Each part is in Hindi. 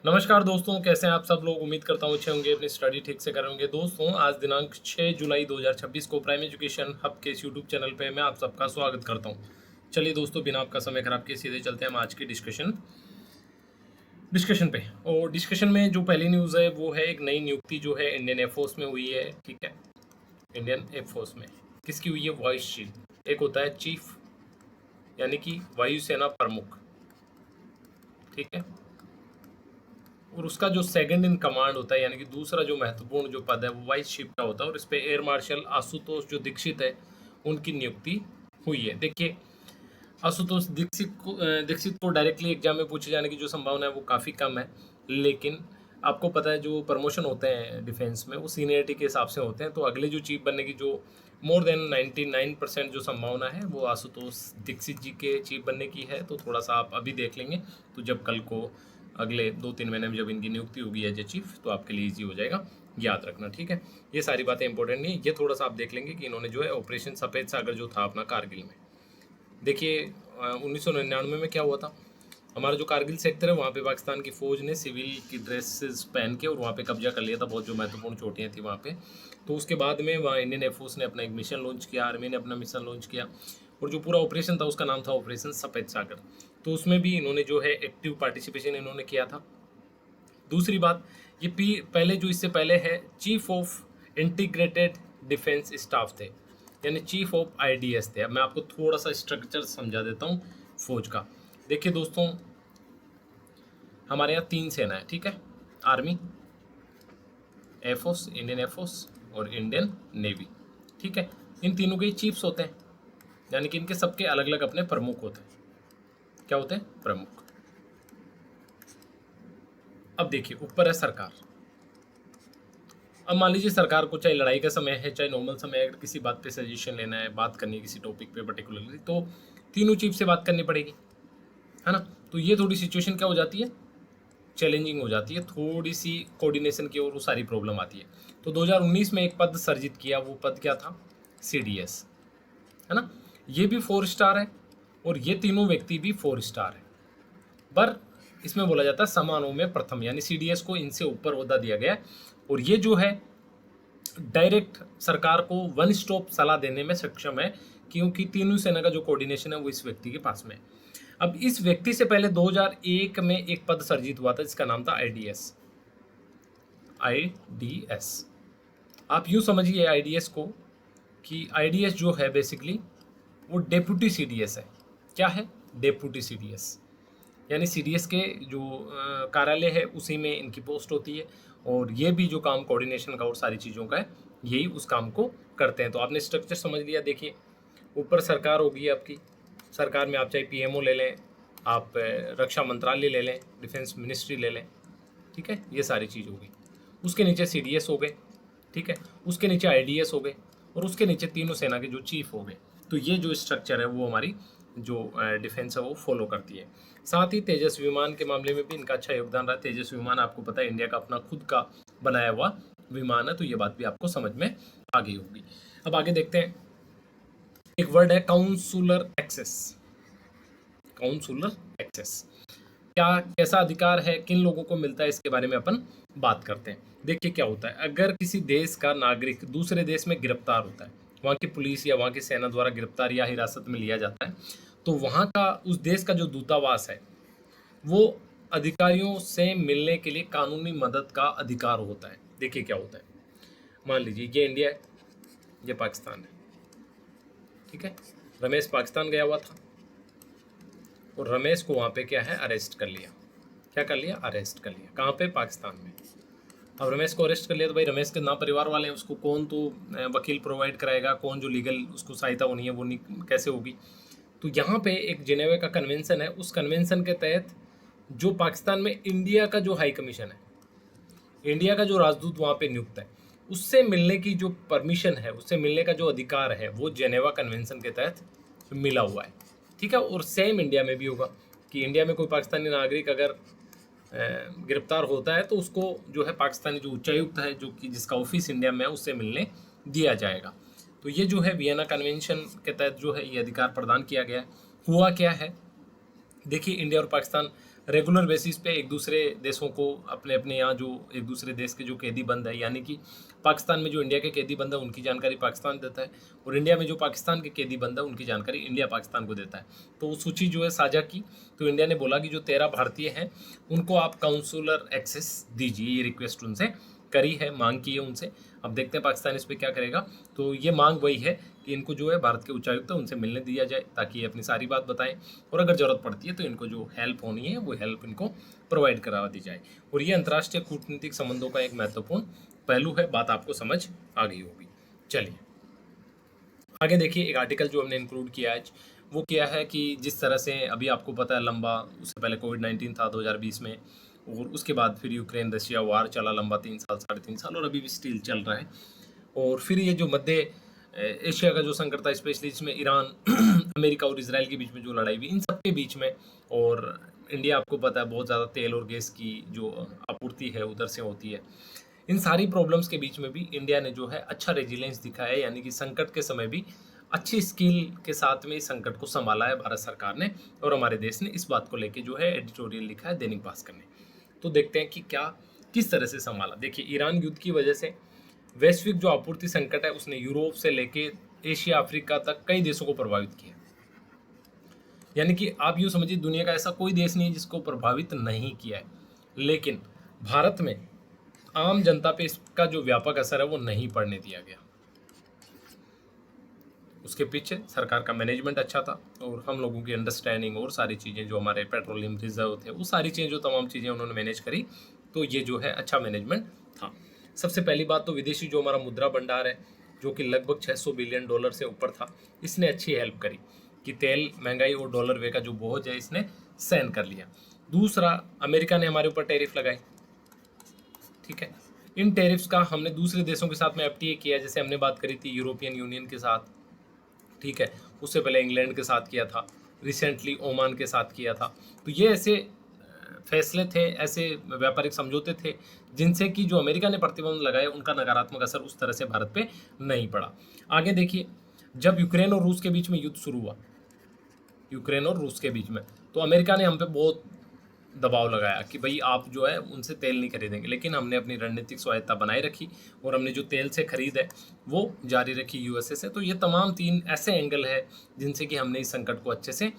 नमस्कार दोस्तों, कैसे हैं आप सब लोग। उम्मीद करता हूँ अच्छे होंगे, अपनी स्टडी ठीक से कर रहे होंगे। दोस्तों, आज दिनांक 6 जुलाई 2026 को प्राइम एजुकेशन हब के इस यूट्यूब चैनल पे मैं आप सबका स्वागत करता हूँ। चलिए दोस्तों, बिना आपका समय खराब किए सीधे चलते हैं हम आज की डिस्कशन पे। और डिस्कशन में जो पहली न्यूज़ है वो है एक नई नियुक्ति जो है इंडियन एयरफोर्स में हुई है। ठीक है, इंडियन एयरफोर्स में किसकी हुई है? Vice chief. एक होता है चीफ यानी कि वायुसेना प्रमुख, ठीक है, और उसका जो सेकंड इन कमांड होता है यानी कि दूसरा जो महत्वपूर्ण जो पद है वो वाइस चीफ का होता है। और इस पे एयर मार्शल आशुतोष जो दीक्षित है उनकी नियुक्ति हुई है। देखिए, आशुतोष दीक्षित को डायरेक्टली एग्जाम में पूछे जाने की जो संभावना है वो काफ़ी कम है। लेकिन आपको पता है जो प्रमोशन होते हैं डिफेंस में वो सीनियरिटी के हिसाब से होते हैं। तो अगले जो चीफ बनने की जो मोर देन 99% जो संभावना है वो आशुतोष दीक्षित जी के चीफ बनने की है। तो थोड़ा सा आप अभी देख लेंगे, तो जब कल को अगले 2-3 महीने में जब इनकी नियुक्ति होगी एज ए चीफ तो आपके लिए ईजी हो जाएगा, याद रखना। ठीक है, ये सारी बातें इंपॉर्टेंट नहीं, ये थोड़ा सा आप देख लेंगे कि इन्होंने जो है ऑपरेशन सफ़ेद सागर जो था अपना कारगिल में। देखिए 1999 में क्या हुआ था, हमारा जो कारगिल सेक्टर है वहाँ पे पाकिस्तान की फ़ौज ने सिविल की ड्रेसेस पहन के और वहाँ पे कब्जा कर लिया था। बहुत जो महत्वपूर्ण चोटियाँ थी वहाँ पे। तो उसके बाद में वहाँ इंडियन एयरफोर्स ने अपना एक मिशन लॉन्च किया, आर्मी ने अपना मिशन लॉन्च किया, और जो पूरा ऑपरेशन था उसका नाम था ऑपरेशन सफ़ेद सागर। तो उसमें भी इन्होंने जो है एक्टिव पार्टिसिपेशन इन्होंने किया था। दूसरी बात, ये पहले जो इससे पहले है chief of integrated defence staff थे, यानी चीफ ऑफ आईडीएस थे। अब मैं आपको थोड़ा सा स्ट्रक्चर समझा देता हूँ फौज का। देखिए दोस्तों, हमारे यहाँ 3 सेना है, ठीक है, आर्मी, एयरफोर्स, इंडियन एयरफोर्स और इंडियन नेवी। ठीक है, इन तीनों के चीफ्स होते हैं, यानी कि इनके सबके अलग अलग अपने प्रमुख होते हैं। क्या होते हैं? प्रमुख। अब देखिए, ऊपर है सरकार। अब मान लीजिए सरकार को चाहे लड़ाई का समय है चाहे नॉर्मल समय है, अगर किसी बात पे सजेशन लेना है, बात करनी है किसी टॉपिक पे पर्टिकुलरली, तो तीनों चीफ से बात करनी पड़ेगी, है ना। तो ये थोड़ी सिचुएशन क्या हो जाती है, चैलेंजिंग हो जाती है, थोड़ी सी कोऑर्डिनेशन की और वो सारी प्रॉब्लम आती है। तो 2019 में एक पद सर्जित किया, वो पद क्या था? सीडीएस, है ना। ये भी 4 स्टार है और ये तीनों व्यक्ति भी 4 स्टार है, पर इसमें बोला जाता है समानों में प्रथम, यानी सीडीएस को इनसे ऊपर ओहदा दिया गया है। और ये जो है डायरेक्ट सरकार को वन स्टॉप सलाह देने में सक्षम है, क्योंकि तीनों सेना का जो कोऑर्डिनेशन है वो इस व्यक्ति के पास में है। अब इस व्यक्ति से पहले 2001 में एक पद सर्जित हुआ था जिसका नाम था आईडीएस। आईडीएस, आप यूं समझिए आईडीएस को कि आईडीएस जो है बेसिकली वो डेप्यूटी सीडीएस है। क्या है? डेप्यूटी सीडीएस, यानी सीडीएस के जो कार्यालय है उसी में इनकी पोस्ट होती है, और ये भी जो काम कोऑर्डिनेशन का और सारी चीज़ों का है यही उस काम को करते हैं। तो आपने स्ट्रक्चर समझ लिया। देखिए, ऊपर सरकार होगी आपकी, सरकार में आप चाहे पीएमओ ले लें, आप रक्षा मंत्रालय ले लें, डिफेंस मिनिस्ट्री ले लें, ठीक है, ये सारी चीज़ होगी। उसके नीचे सीडीएस हो गए, ठीक है, उसके नीचे आईडीएस हो गए, और उसके नीचे तीनों सेना के जो चीफ हो गए। तो ये जो स्ट्रक्चर है वो हमारी जो डिफेंस है वो फॉलो करती है। साथ ही तेजस विमान के मामले में भी इनका अच्छा योगदान रहा। तेजस विमान आपको पता है इंडिया का अपना खुद का बनाया हुआ विमान है, तो ये बात भी आपको समझ में आ गई होगी। अब आगे देखते हैं, एक वर्ड है काउंसुलर एक्सेस। काउंसुलर एक्सेस क्या, कैसा अधिकार है, किन लोगों को मिलता है, इसके बारे में अपन बात करते हैं। देखिए क्या होता है, अगर किसी देश का नागरिक दूसरे देश में गिरफ्तार होता है, वहाँ की पुलिस या वहाँ की सेना द्वारा गिरफ्तार या हिरासत में लिया जाता है, तो वहाँ का उस देश का जो दूतावास है वो अधिकारियों से मिलने के लिए कानूनी मदद का अधिकार होता है। देखिए क्या होता है, मान लीजिए ये इंडिया है, ये पाकिस्तान है, ठीक है, रमेश पाकिस्तान गया हुआ था और रमेश को वहाँ पे क्या है, अरेस्ट कर लिया। क्या कर लिया? अरेस्ट कर लिया। कहाँ पे? पाकिस्तान में। अब रमेश को अरेस्ट कर लिया तो भाई रमेश के ना परिवार वाले हैं, उसको कौन तो वकील प्रोवाइड कराएगा, कौन जो लीगल उसको सहायता होनी है वो नहीं कैसे होगी। तो यहाँ पे एक जिनेवा का कन्वेंशन है, उस कन्वेंशन के तहत जो पाकिस्तान में इंडिया का जो हाई कमीशन है, इंडिया का जो राजदूत वहाँ पे नियुक्त है, उससे मिलने की जो परमिशन है, उससे मिलने का जो अधिकार है वो जेनेवा कन्वेंशन के तहत मिला हुआ है, ठीक है। और सेम इंडिया में भी होगा कि इंडिया में कोई पाकिस्तानी नागरिक अगर गिरफ्तार होता है तो उसको जो है पाकिस्तानी जो उच्चायुक्त है, जो कि जिसका ऑफिस इंडिया में है, उससे मिलने दिया जाएगा। तो ये जो है वियना कन्वेंशन के तहत जो है ये अधिकार प्रदान किया गया है। हुआ क्या है, देखिए इंडिया और पाकिस्तान रेगुलर बेसिस पे एक दूसरे देशों को अपने अपने यहाँ जो एक दूसरे देश के जो कैदी बंद है, यानी कि पाकिस्तान में जो इंडिया के कैदी बंद है उनकी जानकारी पाकिस्तान देता है, और इंडिया में जो पाकिस्तान के कैदी बंद है उनकी जानकारी इंडिया पाकिस्तान को देता है। तो वो सूची जो है साझा की, तो इंडिया ने बोला कि जो 13 भारतीय हैं उनको आप काउंसुलर एक्सेस दीजिए, ये रिक्वेस्ट उनसे करी है, मांग की है उनसे। अब देखते हैं पाकिस्तान इस पर क्या करेगा। तो ये मांग वही है कि इनको जो है भारत के उच्चायुक्त है उनसे मिलने दिया जाए, ताकि ये अपनी सारी बात बताएं, और अगर ज़रूरत पड़ती है तो इनको जो हेल्प होनी है वो हेल्प इनको प्रोवाइड करा दी जाए। और ये अंतर्राष्ट्रीय कूटनीतिक संबंधों का एक महत्वपूर्ण पहलू है। बात आपको समझ आ गई होगी। चलिए आगे देखिए, एक आर्टिकल जो हमने इंक्लूड किया है वो क्या है कि जिस तरह से अभी आपको पता है लंबा, उससे पहले कोविड-19 था 2020 में, और उसके बाद फिर यूक्रेन रशिया वार चला लंबा 3 साल, साढ़े 3 साल, और अभी भी स्टिल चल रहा है। और फिर ये जो मध्य एशिया का जो संकट था, स्पेशली जिसमें ईरान अमेरिका और इसराइल के बीच में जो लड़ाई हुई, इन सब के बीच में, और इंडिया आपको पता है बहुत ज़्यादा तेल और गैस की जो आपूर्ति है उधर से होती है। इन सारी प्रॉब्लम्स के बीच में भी इंडिया ने जो है अच्छा रेजिलेंस दिखाया है, यानी कि संकट के समय भी अच्छी स्किल के साथ में इस संकट को संभाला है भारत सरकार ने, और हमारे देश ने इस बात को लेके जो है एडिटोरियल लिखा है दैनिक भास्कर ने। तो देखते हैं कि क्या किस तरह से संभाला। देखिए, ईरान युद्ध की वजह से वैश्विक जो आपूर्ति संकट है उसने यूरोप से लेके एशिया अफ्रीका तक कई देशों को प्रभावित किया। यानी कि आप यूँ समझिए, दुनिया का ऐसा कोई देश नहीं है जिसको प्रभावित नहीं किया है, लेकिन भारत में आम जनता पे इसका जो व्यापक असर है वो नहीं पड़ने दिया गया। उसके पीछे सरकार का मैनेजमेंट अच्छा था, और हम लोगों की अंडरस्टैंडिंग और सारी चीज़ें जो हमारे पेट्रोलियम रिजर्व थे वो सारी चीज़ें, जो तमाम चीज़ें उन्होंने मैनेज करी, तो ये जो है अच्छा मैनेजमेंट था। सबसे पहली बात तो विदेशी जो हमारा मुद्रा भंडार है, जो कि लगभग 600 बिलियन डॉलर से ऊपर था, इसने अच्छी हेल्प करी कि तेल महंगाई और डॉलर वे का जो बोझ है इसने सहन कर लिया। दूसरा, अमेरिका ने हमारे ऊपर टैरिफ लगाए, ठीक है। इन टैरिफ्स का हमने दूसरे देशों के साथ में एफटीए किया, जैसे हमने बात करी थी यूरोपियन यूनियन के साथ, ठीक है। उससे पहले इंग्लैंड के साथ किया था, रिसेंटली ओमान के साथ किया था। तो ये ऐसे फैसले थे, ऐसे व्यापारिक समझौते थे जिनसे कि जो अमेरिका ने प्रतिबंध लगाए उनका नकारात्मक असर उस तरह से भारत पे नहीं पड़ा। आगे देखिए, जब यूक्रेन और रूस के बीच में युद्ध शुरू हुआ, यूक्रेन और रूस के बीच में, तो अमेरिका ने हम पे बहुत दबाव लगाया कि भाई आप जो है उनसे तेल नहीं खरीदेंगे, लेकिन हमने अपनी रणनीतिक स्वायत्ता बनाए रखी, और हमने जो तेल से खरीद है वो जारी रखी यूएसए से। तो ये तमाम 3 ऐसे एंगल है जिनसे कि हमने इस संकट को अच्छे से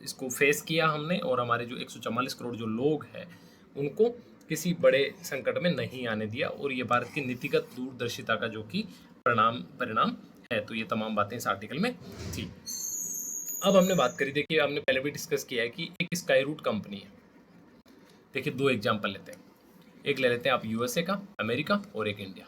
इसको फेस किया हमने, और हमारे जो 144 करोड़ जो लोग हैं उनको किसी बड़े संकट में नहीं आने दिया, और ये भारत की नीतिगत दूरदर्शिता का जो कि परिणाम है। तो ये तमाम बातें इस आर्टिकल में थी। अब हमने बात करी, देखिए हमने पहले भी डिस्कस किया है कि एक स्काई रूट कंपनी है। देखिए 2 एग्जांपल लेते हैं, एक ले लेते हैं आप यूएसए का, अमेरिका, और एक इंडिया।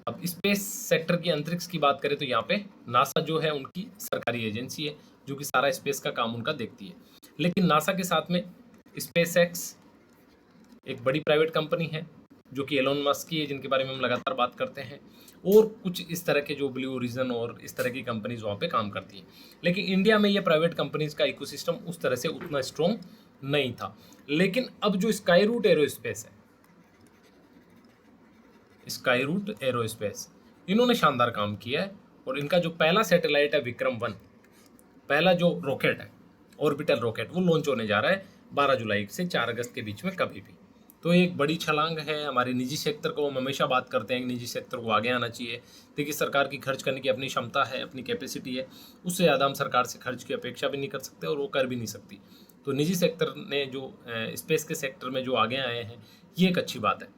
अब स्पेस सेक्टर की अंतरिक्ष की बात करें तो यहाँ पे नासा जो है उनकी सरकारी एजेंसी है जो कि सारा स्पेस का काम उनका देखती है, लेकिन नासा के साथ में स्पेस एक्स एक बड़ी प्राइवेट कंपनी है जो कि एलोन मस्क की है, जिनके बारे में हम लगातार बात करते हैं, और कुछ इस तरह के जो ब्लू ओरिजिन और इस तरह की कंपनीज वहाँ पे काम करती हैं। लेकिन इंडिया में ये प्राइवेट कंपनीज का इकोसिस्टम उस तरह से उतना स्ट्रॉन्ग नहीं था। लेकिन अब जो स्काई रूट एरोस्पेस है, स्काई रूट एरोस्पेस, इन्होंने शानदार काम किया है, और इनका जो पहला सैटेलाइट है विक्रम-1, पहला जो रॉकेट है ऑर्बिटल रॉकेट, वो लॉन्च होने जा रहा है 12 जुलाई से 4 अगस्त के बीच में कभी भी। तो एक बड़ी छलांग है हमारे निजी सेक्टर को। हम हमेशा बात करते हैं कि निजी सेक्टर को आगे आना चाहिए। देखिए सरकार की खर्च करने की अपनी क्षमता है, अपनी कैपेसिटी है, उससे ज़्यादा हम सरकार से खर्च की अपेक्षा भी नहीं कर सकते, और वो कर भी नहीं सकती। तो निजी सेक्टर ने जो स्पेस के सेक्टर में जो आगे आए हैं, ये एक अच्छी बात है।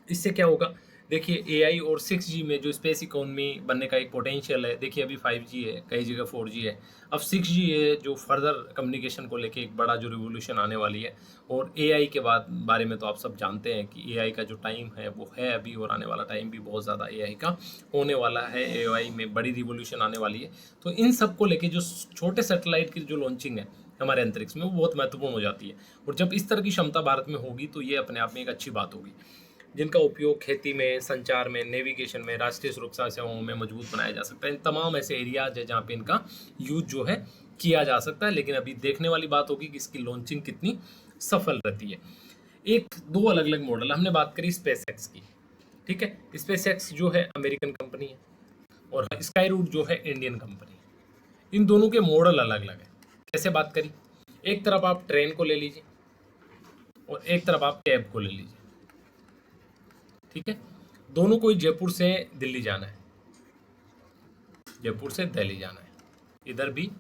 इससे क्या होगा, देखिए एआई और 6G में जो स्पेस इकोनॉमी बनने का एक पोटेंशियल है। देखिए अभी 5G है, कई जगह 4G है, अब 6G है जो फर्दर कम्युनिकेशन को लेके एक बड़ा जो रिवोल्यूशन आने वाली है। और एआई के बारे में तो आप सब जानते हैं कि एआई का जो टाइम है वो है अभी, और आने वाला टाइम भी बहुत ज़्यादा एआई का होने वाला है। एआई में बड़ी रिवोल्यूशन आने वाली है। तो इन सब को लेके जो छोटे सैटेलाइट की जो लॉन्चिंग है हमारे अंतरिक्ष में, वो बहुत महत्वपूर्ण हो जाती है। और जब इस तरह की क्षमता भारत में होगी तो ये अपने आप में एक अच्छी बात होगी, जिनका उपयोग खेती में, संचार में, नेविगेशन में, राष्ट्रीय सुरक्षा सेवाओं में मजबूत बनाया जा सकता है। इन तमाम ऐसे एरियाज है जहाँ पे इनका यूज जो है किया जा सकता है। लेकिन अभी देखने वाली बात होगी कि इसकी लॉन्चिंग कितनी सफल रहती है। एक दो अलग अलग मॉडल, हमने बात करी स्पेस एक्स की, ठीक है। स्पेस एक्स जो है अमेरिकन कंपनी है, और स्काई रूट जो है इंडियन कंपनी है। इन दोनों के मॉडल अलग अलग है। कैसे बात करी, एक तरफ आप ट्रेन को ले लीजिए और एक तरफ आप कैब को ले लीजिए, ठीक है। दोनों को ही जयपुर से दिल्ली जाना है, जयपुर से दिल्ली जाना है, इधर भी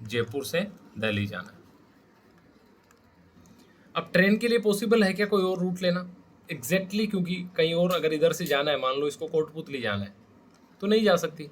जयपुर से दिल्ली जाना है। अब ट्रेन के लिए पॉसिबल है क्या कोई और रूट लेना? एग्जैक्टली क्योंकि कहीं और अगर इधर से जाना है, मान लो इसको कोटपुतली जाना है, तो नहीं जा सकती,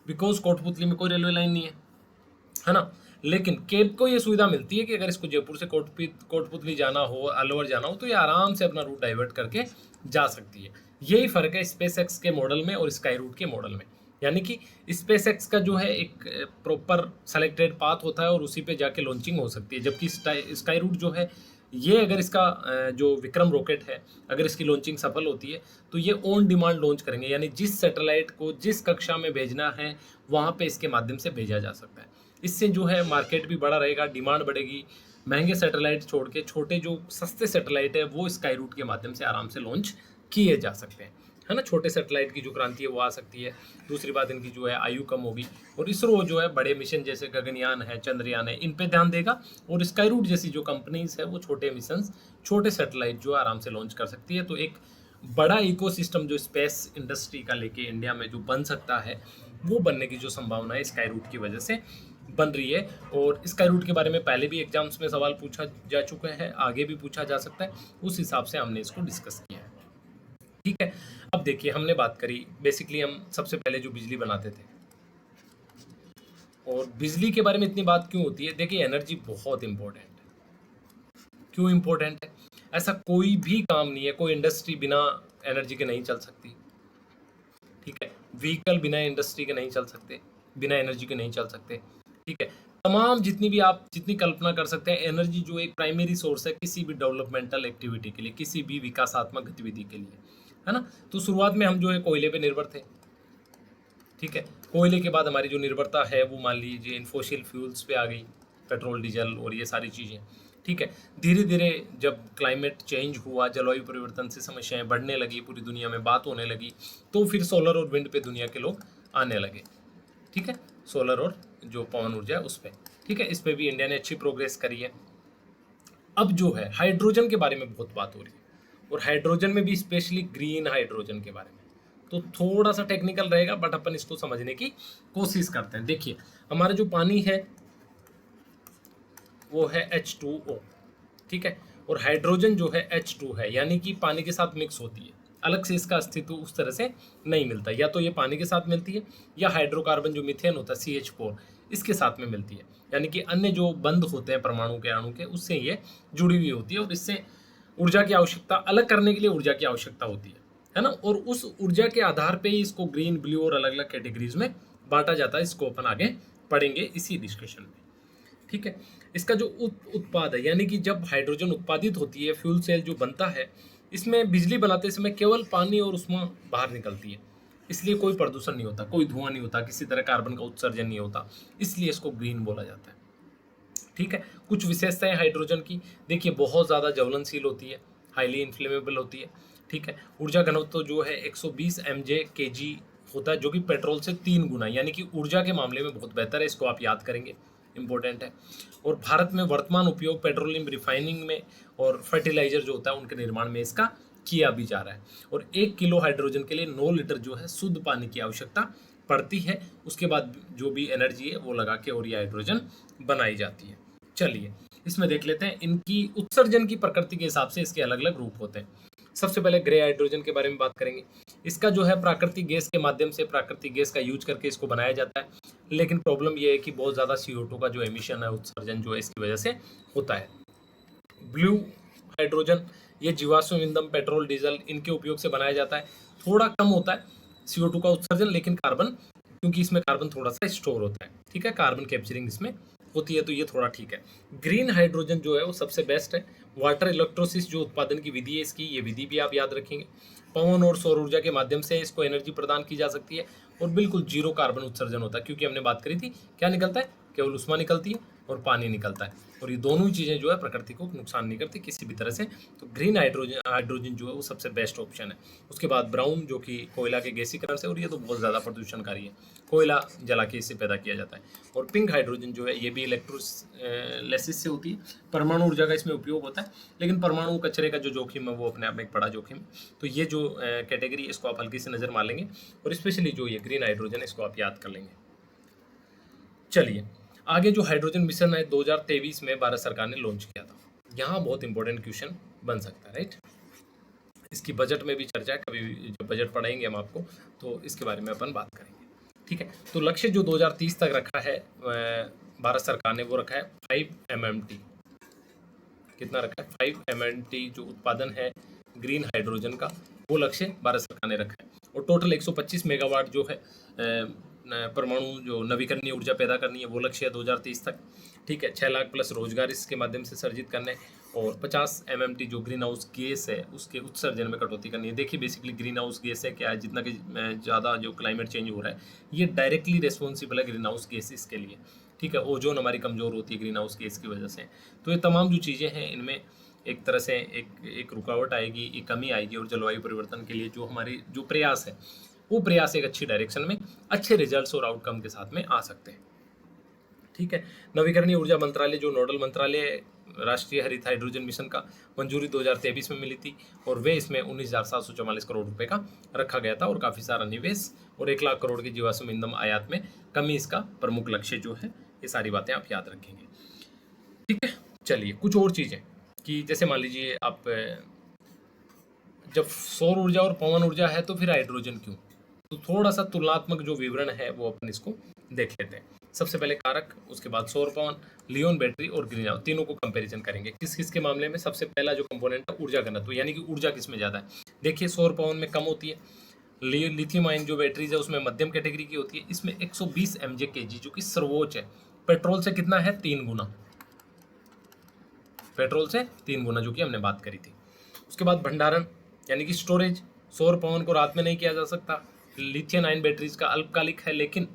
बिकॉज कोटपुतली में कोई रेलवे लाइन नहीं है ना। लेकिन कैब को ये सुविधा मिलती है कि अगर इसको जयपुर से कोटपुतली जाना हो, अलवर जाना हो, तो ये आराम से अपना रूट डाइवर्ट करके जा सकती है। यही फर्क है स्पेस एक्स के मॉडल में और स्काई रूट के मॉडल में। यानी कि स्पेस एक्स का जो है एक प्रॉपर सेलेक्टेड पाथ होता है और उसी पे जाके लॉन्चिंग हो सकती है, जबकि स्काई रूट जो है ये अगर इसका जो विक्रम रॉकेट है, अगर इसकी लॉन्चिंग सफल होती है तो ये ऑन डिमांड लॉन्च करेंगे, यानी जिस सैटेलाइट को जिस कक्षा में भेजना है वहाँ पे इसके माध्यम से भेजा जा सकता है। इससे जो है मार्केट भी बड़ा रहेगा, डिमांड बढ़ेगी। महंगे सैटेलाइट छोड़ के छोटे जो सस्ते सैटेलाइट है वो स्काई रूट के माध्यम से आराम से लॉन्च किए जा सकते हैं, है ना। छोटे सैटेलाइट की जो क्रांति है वो आ सकती है। दूसरी बात, इनकी जो है आयु कम होगी और इसरो जो है बड़े मिशन जैसे गगनयान है, चंद्रयान है, इन पे ध्यान देगा और स्काई रूट जैसी जो कंपनीज है वो छोटे मिशन, छोटे सैटेलाइट जो आराम से लॉन्च कर सकती है। तो एक बड़ा इकोसिस्टम जो स्पेस इंडस्ट्री का लेके इंडिया में जो बन सकता है, वो बनने की जो संभावना है स्काई रूट की वजह से बन रही है। और स्काई रूट के बारे में पहले भी एग्जाम्स में सवाल पूछा जा चुका है, आगे भी पूछा जा सकता है, उस हिसाब से हमने इसको डिस्कस किया है, ठीक है। अब देखिए, हमने बात करी बेसिकली हम सबसे पहले जो बिजली बनाते थे, और बिजली के बारे में इतनी बात क्यों होती है? देखिए, एनर्जी बहुत इंपॉर्टेंट है। क्यों इंपॉर्टेंट है? ऐसा कोई भी काम नहीं है, कोई इंडस्ट्री बिना एनर्जी के नहीं चल सकती, ठीक है। व्हीकल बिना इंडस्ट्री के नहीं चल सकते, बिना एनर्जी के नहीं चल सकते, ठीक है। तमाम जितनी भी आप जितनी कल्पना कर सकते हैं, एनर्जी जो एक प्राइमरी सोर्स है किसी भी डेवलपमेंटल एक्टिविटी के लिए, किसी भी विकासात्मक गतिविधि के लिए, है ना। तो शुरुआत में हम जो है कोयले पे निर्भर थे, ठीक है। कोयले के बाद हमारी जो निर्भरता है वो मान लीजिए इन फोसिल फ्यूल्स पे आ गई, पेट्रोल, डीजल और ये सारी चीज़ें, ठीक है। धीरे धीरे जब क्लाइमेट चेंज हुआ, जलवायु परिवर्तन से समस्याएं बढ़ने लगी, पूरी दुनिया में बात होने लगी, तो फिर सोलर और विंड पे दुनिया के लोग आने लगे, ठीक है। सोलर और जो पवन ऊर्जा है उस पर, ठीक है। इस पर भी इंडिया ने अच्छी प्रोग्रेस करी है। अब जो है हाइड्रोजन के बारे में बहुत बात हो रही है, और हाइड्रोजन में भी स्पेशली ग्रीन हाइड्रोजन के बारे में, तो थोड़ा सा टेक्निकल रहेगा बट अपन इसको समझने की कोशिश करते हैं। देखिए, हमारा जो पानी है वो है H2O, ठीक है, और हाइड्रोजन जो है H2 है, यानी कि पानी के साथ मिक्स होती है, अलग से इसका अस्तित्व उस तरह से नहीं मिलता। या तो ये पानी के साथ मिलती है या हाइड्रोकार्बन जो मीथेन होता है CH4, इसके साथ में मिलती है, यानी कि अन्य जो बंध होते हैं परमाणु के अणु के, उससे ये जुड़ी हुई होती है और इससे ऊर्जा की आवश्यकता, अलग करने के लिए ऊर्जा की आवश्यकता होती है ना। और उस ऊर्जा के आधार पे ही इसको ग्रीन, ब्लू और अलग अलग कैटेगरीज में बांटा जाता है। इसको अपन आगे पढ़ेंगे इसी डिस्कशन में, ठीक है। इसका जो उत्पाद है, यानी कि जब हाइड्रोजन उत्पादित होती है, फ्यूल सेल जो बनता है, इसमें बिजली बनाते समय केवल पानी और ऊष्मा बाहर निकलती है, इसलिए कोई प्रदूषण नहीं होता, कोई धुआं नहीं होता, किसी तरह कार्बन का उत्सर्जन नहीं होता, इसलिए इसको ग्रीन बोला जाता है, ठीक है। कुछ विशेषताएं हाइड्रोजन की, देखिए, बहुत ज़्यादा ज्वलनशील होती है, हाईली इन्फ्लेमेबल होती है, ठीक है। ऊर्जा घनत्व जो है 120 mJ/kg होता है, जो कि पेट्रोल से 3 गुना, यानी कि ऊर्जा के मामले में बहुत बेहतर है, इसको आप याद करेंगे, इंपॉर्टेंट है। और भारत में वर्तमान उपयोग पेट्रोलियम रिफाइनिंग में और फर्टिलाइजर जो होता है उनके निर्माण में इसका किया भी जा रहा है। और 1 किलो हाइड्रोजन के लिए 9 लीटर जो है शुद्ध पानी की आवश्यकता पड़ती है। उसके बाद जो भी एनर्जी है वो लगा के और ये हाइड्रोजन बनाई जाती है। चलिए, इसमें देख लेते हैं इनकी उत्सर्जन की प्रकृति के हिसाब से इसके अलग अलग रूप होते हैं। सबसे पहले ग्रे हाइड्रोजन के बारे में बात करेंगे। इसका जो है प्राकृतिक गैस के माध्यम से, प्राकृतिक गैस का यूज करके इसको बनाया जाता है, लेकिन प्रॉब्लम यह है कि बहुत ज़्यादा CO2 का जो एमिशन है, उत्सर्जन जो है इसकी वजह से होता है। ब्लू हाइड्रोजन, ये जीवाश्म ईंधन, पेट्रोल, डीजल, इनके उपयोग से बनाया जाता है। थोड़ा कम होता है CO2 का उत्सर्जन, लेकिन कार्बन, क्योंकि इसमें कार्बन थोड़ा सा स्टोर होता है, ठीक है, कार्बन कैप्चरिंग इसमें होती है, तो ये थोड़ा ठीक है। ग्रीन हाइड्रोजन जो है वो सबसे बेस्ट है। वाटर इलेक्ट्रोसिस जो उत्पादन की विधि है इसकी, ये विधि भी आप याद रखेंगे। पवन और सौर ऊर्जा के माध्यम से इसको एनर्जी प्रदान की जा सकती है और बिल्कुल जीरो कार्बन उत्सर्जन होता है, क्योंकि हमने बात करी थी क्या निकलता है, केवल उष्मा निकलती है और पानी निकलता है, और ये दोनों ही चीज़ें जो है प्रकृति को नुकसान नहीं करती किसी भी तरह से। तो ग्रीन हाइड्रोजन जो है वो सबसे बेस्ट ऑप्शन है। उसके बाद ब्राउन, जो कि कोयला के गैसीकरण से, और ये तो बहुत ज़्यादा प्रदूषणकारी है, कोयला जला के इसे पैदा किया जाता है। और पिंक हाइड्रोजन जो है ये भी इलेक्ट्रोलाइसिस से होती है, परमाणु ऊर्जा का इसमें उपयोग होता है, लेकिन परमाणु कचरे का जो जोखिम है वो अपने आप में एक बड़ा जोखिम है। तो ये जो कैटेगरी, इसको आप हल्की से नज़र मार लेंगे, और स्पेशली जो ये ग्रीन हाइड्रोजन, इसको आप याद कर लेंगे। चलिए आगे, जो हाइड्रोजन मिशन है 2023 में भारत सरकार ने लॉन्च किया था, यहाँ बहुत इंपॉर्टेंट क्वेश्चन बन सकता है, राइट। इसकी बजट में भी चर्चा है, कभी जब बजट पढ़ाएंगे हम आपको तो इसके बारे में अपन बात करेंगे, ठीक है। तो लक्ष्य जो 2030 तक रखा है भारत सरकार ने, वो रखा है 5 MMT। कितना रखा है? 5 MMT जो उत्पादन है ग्रीन हाइड्रोजन का, वो लक्ष्य भारत सरकार ने रखा है। और टोटल 125 मेगावाट जो है परमाणु जो नवीकरणीय ऊर्जा पैदा करनी है, वो लक्ष्य है 2030 तक, ठीक है। 6 लाख प्लस रोजगार इसके माध्यम से सर्जित करने, और 50 MMT जो ग्रीन हाउस गैस है उसके उत्सर्जन में कटौती करनी है। देखिए बेसिकली ग्रीन हाउस गैस है क्या है, जितना कि ज़्यादा जो क्लाइमेट चेंज हो रहा है, ये डायरेक्टली रिस्पॉन्सिबल है ग्रीन हाउस गैस इसके लिए, ठीक है। ओजोन हमारी कमज़ोर होती है ग्रीन हाउस गैस की वजह से। तो ये तमाम जो चीज़ें हैं, इनमें एक तरह से एक रुकावट आएगी, एक कमी आएगी, और जलवायु परिवर्तन के लिए जो हमारी जो प्रयास है, वो प्रयास एक अच्छी डायरेक्शन में, अच्छे रिजल्ट्स और आउटकम के साथ में आ सकते हैं, ठीक है। नवीकरणीय ऊर्जा मंत्रालय जो नोडल मंत्रालय है राष्ट्रीय हरित हाइड्रोजन मिशन का, मंजूरी 2023 में मिली थी, और वे इसमें 19,744 करोड़ रुपए का रखा गया था, और काफ़ी सारा निवेश और 1 लाख करोड़ की जीवाश्म ईंधन आयात में कमी इसका प्रमुख लक्ष्य जो है। ये सारी बातें आप याद रखेंगे, ठीक है। चलिए कुछ और चीज़ें, कि जैसे मान लीजिए आप जब सौर ऊर्जा और पवन ऊर्जा है तो फिर हाइड्रोजन क्यों, तो थोड़ा सा तुलनात्मक जो विवरण है वो अपन इसको देख लेते हैं। सबसे पहले कारक, उसके बाद सौर पवन, लियोन बैटरी और ग्रीन हाउस, तीनों को कंपैरिजन करेंगे किस किस के मामले में। सबसे पहला जो कंपोनेंट है ऊर्जा घनत्व, यानी कि ऊर्जा किस में ज़्यादा है। देखिए सौर पवन में कम होती है, लिथियम आयन जो बैटरीज है उसमें मध्यम कैटेगरी की होती है, इसमें 120 mJ/kg जो कि सर्वोच्च है। पेट्रोल से कितना है? 3 गुना, पेट्रोल से 3 गुना, जो कि हमने बात करी थी। उसके बाद भंडारण यानी कि स्टोरेज, सौर पवन को रात में नहीं किया जा सकता, लिथियम आयन बैटरीज का अल्पकालिक है, लेकिन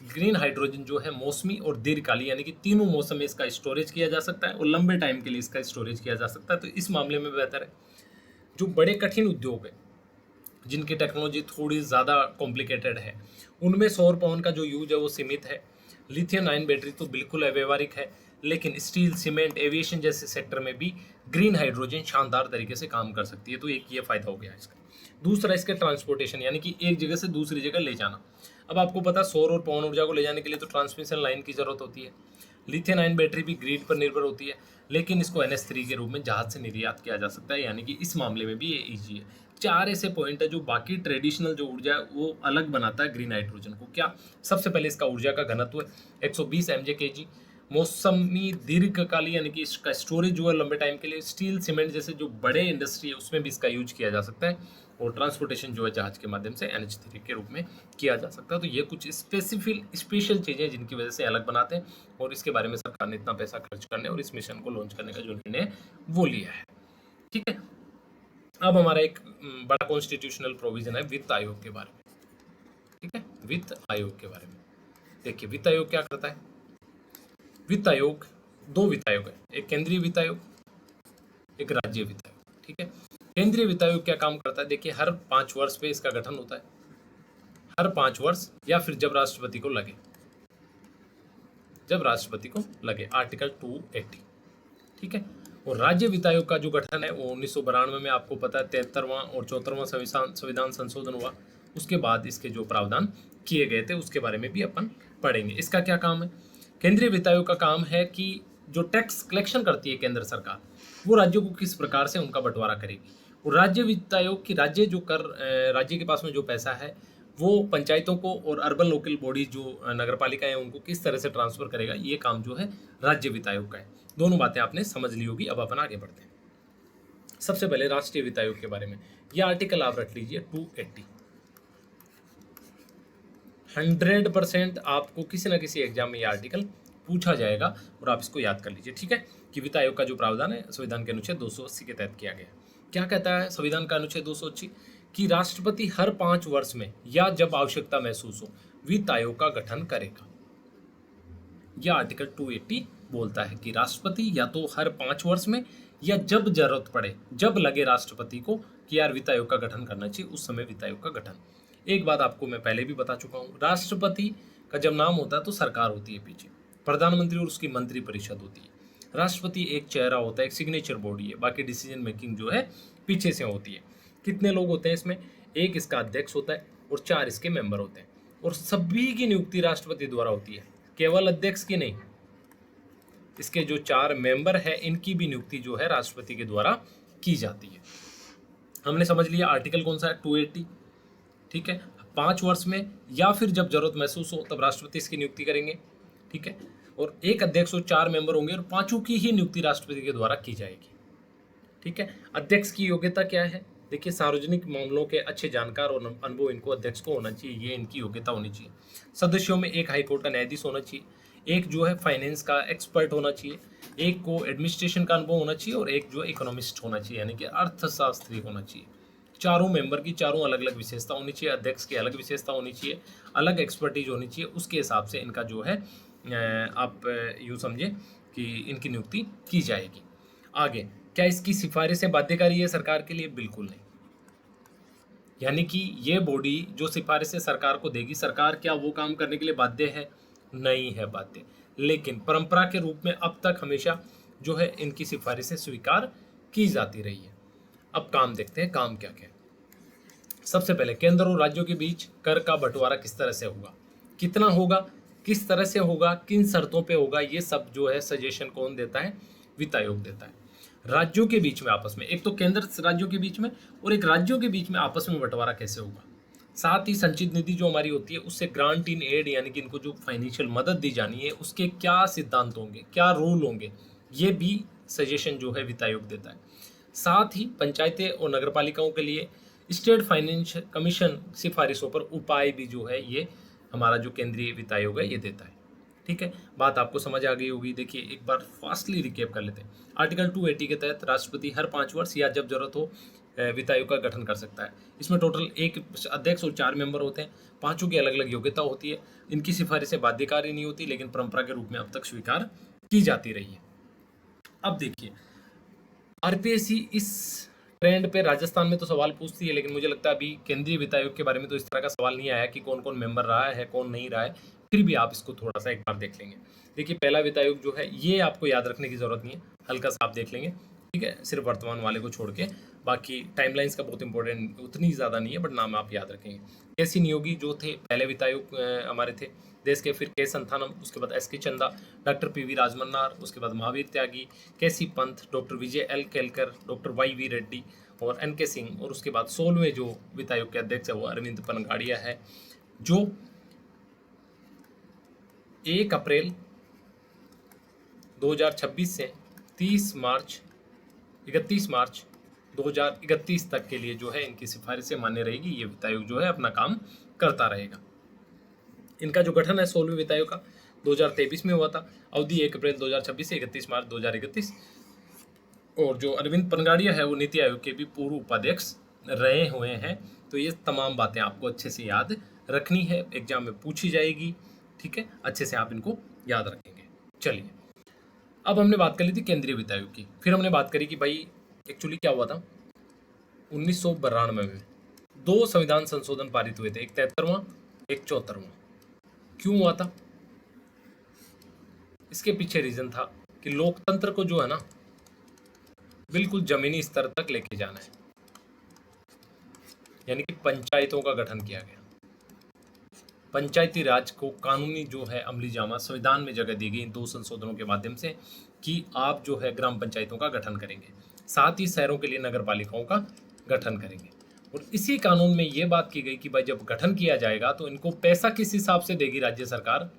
ग्रीन हाइड्रोजन जो है मौसमी और दीर्घकालीन, यानी कि तीनों मौसम में इसका स्टोरेज किया जा सकता है, और लंबे टाइम के लिए इसका स्टोरेज किया जा सकता है। तो इस मामले में बेहतर है। जो बड़े कठिन उद्योग है, जिनकी टेक्नोलॉजी थोड़ी ज़्यादा कॉम्प्लिकेटेड है, उनमें सौर पवन का जो यूज है वो सीमित है। लिथियम आयन बैटरी तो बिल्कुल अव्यवहारिक है, लेकिन स्टील, सीमेंट, एविएशन जैसे सेक्टर में भी ग्रीन हाइड्रोजन शानदार तरीके से काम कर सकती है। तो एक ये फायदा हो गया इसका। दूसरा, इसके ट्रांसपोर्टेशन, यानी कि एक जगह से दूसरी जगह ले जाना। अब आपको पता, सौर और पवन ऊर्जा को ले जाने के लिए तो ट्रांसमिशन लाइन की जरूरत होती है। लिथियम आयन बैटरी भी ग्रिड पर निर्भर होती है, लेकिन इसको NH3 के रूप में जहाज से निर्यात किया जा सकता है, यानी कि इस मामले में भी ये ईजी है। 4 ऐसे पॉइंट है जो बाकी ट्रेडिशनल जो ऊर्जा है वो अलग बनाता है ग्रीन हाइड्रोजन को। क्या? सबसे पहले इसका ऊर्जा का घनत्व है 120 mJ/kg, मौसमी दीर्घकालीन, यानी कि इसका स्टोरेज जो है लंबे टाइम के लिए। स्टील, सीमेंट जैसे जो बड़े इंडस्ट्री है उसमें भी इसका यूज किया जा सकता है, और ट्रांसपोर्टेशन जो है जहाज के माध्यम से NH3 के रूप में किया जा सकता है। तो ये कुछ स्पेशल चीज़ें जिनकी वजह से अलग बनाते हैं, और इसके बारे में सरकार ने इतना पैसा खर्च करने और इस मिशन को लॉन्च करने का जो निर्णय वो लिया है, ठीक है। अब हमारा एक बड़ा कॉन्स्टिट्यूशनल प्रोविजन है वित्त आयोग के बारे में, ठीक है। वित्त आयोग के बारे में देखिए, वित्त आयोग क्या करता है। वित्त आयोग, 2 वित्त आयोग है, एक केंद्रीय वित्त आयोग, एक राज्य वित्त आयोग, ठीक है। केंद्रीय वित्त आयोग क्या काम करता है? देखिए, हर 5 वर्ष पे इसका गठन होता है, हर 5 वर्ष, या फिर जब राष्ट्रपति को लगे, जब राष्ट्रपति को लगे, आर्टिकल 280, ठीक है। और राज्य वित्त आयोग का जो गठन है वो 1992 में, आपको पता है 73वां और 74वां संविधान संशोधन हुआ, उसके बाद इसके जो प्रावधान किए गए थे उसके बारे में भी अपन पढ़ेंगे। इसका क्या काम है? केंद्रीय वित्त आयोग का काम है कि जो टैक्स कलेक्शन करती है केंद्र सरकार, वो राज्यों को किस प्रकार से उनका बंटवारा करेगी। और राज्य वित्त आयोग की राज्य के पास में जो पैसा है वो पंचायतों को और अर्बन लोकल बॉडी जो नगर पालिका है उनको किस तरह से ट्रांसफर करेगा, ये काम जो है राज्य वित्त आयोग का है। दोनों बातें आपने समझ ली होगी। अब अपन आगे बढ़ते हैं। सबसे पहले राष्ट्रीय वित्त आयोग के बारे में, ये आर्टिकल आप रख लीजिए 280। 100% आपको किसी ना किसी एग्जाम में ये आर्टिकल पूछा जाएगा, और आप इसको याद कर लीजिए, ठीक है। कि वित्त आयोग का जो प्रावधान है संविधान के अनुच्छेद 280 के तहत किया गया। क्या कहता है संविधान का अनुच्छेद 280? कि राष्ट्रपति हर 5 वर्ष में या जब आवश्यकता महसूस हो वित्त आयोग का गठन करेगा। यह आर्टिकल 280 बोलता है कि राष्ट्रपति या तो हर 5 वर्ष में या जब जरूरत पड़े, जब लगे राष्ट्रपति को कि यार वित्त आयोग का गठन करना चाहिए, उस समय वित्त आयोग का गठन। एक बात आपको मैं पहले भी बता चुका हूँ, राष्ट्रपति का जब नाम होता है तो सरकार होती है पीछे, प्रधानमंत्री और उसकी मंत्री परिषद होती है। राष्ट्रपति एक चेहरा होता है, एक सिग्नेचर बॉडी है, बाकी डिसीजन मेकिंग जो है पीछे से होती है। कितने लोग होते हैं इसमें? एक इसका अध्यक्ष होता है और 4 इसके मेंबर होते हैं, और सभी की नियुक्ति राष्ट्रपति द्वारा होती है, केवल अध्यक्ष की नहीं। इसके जो 4 मेंबर है इनकी भी नियुक्ति जो है राष्ट्रपति के द्वारा की जाती है। हमने समझ लिया आर्टिकल कौन सा है, 280। ठीक है, 5 वर्ष में या फिर जब जरूरत महसूस हो तब राष्ट्रपति इसकी नियुक्ति करेंगे। ठीक है, और एक अध्यक्ष और 4 मेंबर होंगे और 5 की ही नियुक्ति राष्ट्रपति के द्वारा की जाएगी। ठीक है, अध्यक्ष की योग्यता क्या है? देखिए, सार्वजनिक मामलों के अच्छे जानकार और अनुभव इनको अध्यक्ष को होना चाहिए, ये इनकी योग्यता होनी चाहिए। सदस्यों में एक हाईकोर्ट का न्यायाधीश होना चाहिए, एक जो है फाइनेंस का एक्सपर्ट होना चाहिए, एक को एडमिनिस्ट्रेशन का अनुभव होना चाहिए और एक जो इकोनॉमिस्ट होना चाहिए, यानी कि अर्थशास्त्री होना चाहिए। चारों मेंबर की चारों अलग अलग विशेषता होनी चाहिए, अध्यक्ष की अलग विशेषता होनी चाहिए, अलग एक्सपर्टीज होनी चाहिए। उसके हिसाब से इनका जो है आप यूँ समझे कि इनकी नियुक्ति की जाएगी। आगे, क्या इसकी सिफारिशें बाध्यकारी है सरकार के लिए? बिल्कुल नहीं। यानी कि ये बॉडी जो सिफारिशें सरकार को देगी, सरकार क्या वो काम करने के लिए बाध्य है? नहीं है बाध्य, लेकिन परंपरा के रूप में अब तक हमेशा जो है इनकी सिफारिशें स्वीकार की जाती रही है। अब काम देखते हैं, काम क्या क्या है। सबसे पहले, केंद्र और राज्यों के बीच कर का बंटवारा किस तरह से होगा, कितना होगा, किस तरह से होगा, किन शर्तों पे होगा, ये सब जो है सजेशन कौन देता है? वित्त आयोग देता है। राज्यों के बीच में आपस में, एक तो केंद्र राज्यों के बीच में और एक राज्यों के बीच में आपस में बंटवारा कैसे होगा। साथ ही संचित निधि जो हमारी होती है उससे ग्रांट इन एड, यानी कि इनको जो फाइनेंशियल मदद दी जानी है उसके क्या सिद्धांत होंगे, क्या रूल होंगे, ये भी सजेशन जो है वित्त आयोग देता है। साथ ही पंचायतें और नगरपालिकाओं के लिए स्टेट फाइनेंस कमीशन सिफारिशों पर उपाय भी जो है ये हमारा जो केंद्रीय वित्त आयोग है ये देता है। ठीक है, बात आपको समझ आ गई होगी। देखिए, एक बार फास्टली रिकेप कर लेते हैं। आर्टिकल 280 के तहत राष्ट्रपति हर 5 वर्ष या जब जरूरत हो वित्त आयोग का गठन कर सकता है। इसमें टोटल एक अध्यक्ष और 4 मेंबर होते हैं, 5 की अलग अलग योग्यता होती है। इनकी सिफारिशें बाध्यकारी नहीं होती, लेकिन परंपरा के रूप में अब तक स्वीकार की जाती रही है। अब देखिए, आरपीएससी इस ट्रेंड पे राजस्थान में तो सवाल पूछती है, लेकिन मुझे लगता है अभी केंद्रीय वित्त आयोग के बारे में तो इस तरह का सवाल नहीं आया कि कौन कौन मेंबर रहा है, कौन नहीं रहा है। फिर भी आप इसको थोड़ा सा एक बार देख लेंगे। देखिए, पहला वित्त आयोग जो है ये आपको याद रखने की जरूरत नहीं है, हल्का सा आप देख लेंगे। ठीक है, सिर्फ वर्तमान वाले को छोड़ के, बाकी टाइमलाइंस का बहुत इंपॉर्टेंट उतनी ज़्यादा नहीं है, बट नाम आप याद रखेंगे। केसी नियोगी जो थे पहले वित्त आयोग हमारे थे देश के, फिर के संथानम, उसके बाद एस के चंदा, डॉक्टर पी वी राजमन्नार, उसके बाद Mahavir Tyagi, KC Pant, doctor Vijay L Kelkar, doctor Y V Reddy और एन के सिंह, और उसके बाद 16वें जो वित्त आयोग के अध्यक्ष है वो अरविंद पनगाड़िया है, जो 1 अप्रैल 2026 से 31 मार्च 2031 तक के लिए जो है इनकी सिफारिशें मान्य रहेगी। ये वित्त आयोग जो है अपना काम करता रहेगा। इनका जो गठन है 16वें वित्त आयोग का 2023 में हुआ था, अवधि 1 अप्रैल 2026 से 31 मार्च 2031। और जो अरविंद पनगाड़िया है वो नीति आयोग के भी पूर्व उपाध्यक्ष रहे हुए हैं। तो ये तमाम बातें आपको अच्छे से याद रखनी है, एग्जाम में पूछी जाएगी। ठीक है, अच्छे से आप इनको याद रखेंगे। चलिए, अब हमने बात कर ली थी केंद्रीय वित्त आयोग की, फिर हमने बात करी कि भाई एक्चुअली क्या हुआ था 1992 में 2 संविधान संशोधन पारित हुए थे, एक 73वां, एक 74वां। क्यों हुआ था? इसके पीछे रीजन था कि लोकतंत्र को जो है ना बिल्कुल जमीनी स्तर तक लेके जाना है, यानी कि पंचायतों का गठन किया गया। पंचायती राज को कानूनी जो है अमली जामा संविधान में जगह दी गई इन 2 संशोधनों के माध्यम से कि आप जो है ग्राम पंचायतों का गठन करेंगे, साथ ही शहरों के लिए नगर पालिकाओं का गठन करेंगे। और इसी कानून में ये बात की गई कि भाई जब गठन किया जाएगा तो इनको पैसा किस हिसाब से देगी राज्य सरकार,